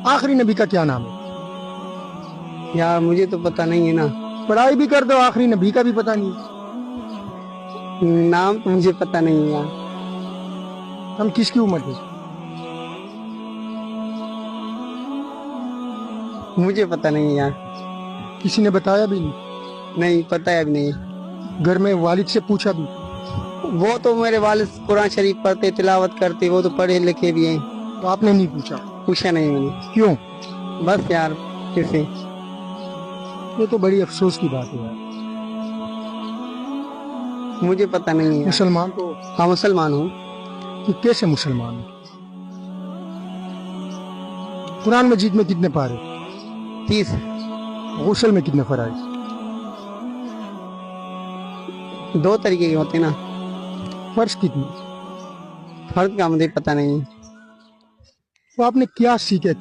आखिरी नबी का क्या नाम है? यार मुझे तो पता नहीं है ना। पढ़ाई भी कर दो, आखिरी नबी का भी पता नहीं। नाम तो मुझे पता नहीं है यार। हम किसकी उम्र थे? मुझे पता नहीं है यार। किसी ने बताया भी नहीं? नहीं पता है, अभी नहीं। घर में वालिद से पूछा भी? वो तो मेरे वालिद कुरान शरीफ पढ़ते, तिलावत करते, वो तो पढ़े लिखे भी हैं। तो आपने नहीं पूछा? पूछा नहीं मैंने। क्यों? बस यार कैसे। ये तो बड़ी अफसोस की बात है यार। मुझे पता नहीं है यार। मुसलमान तो हाँ मुसलमान हूँ। कि कैसे मुसलमान हो? कुरान मजीद में कितने पारे? 30। गुस्ल में कितने फराइज? 2 तरीके के होते हैं ना। फर्ज कितने? फर्ज का मुझे पता नहीं है। तो आपने क्या सीखा?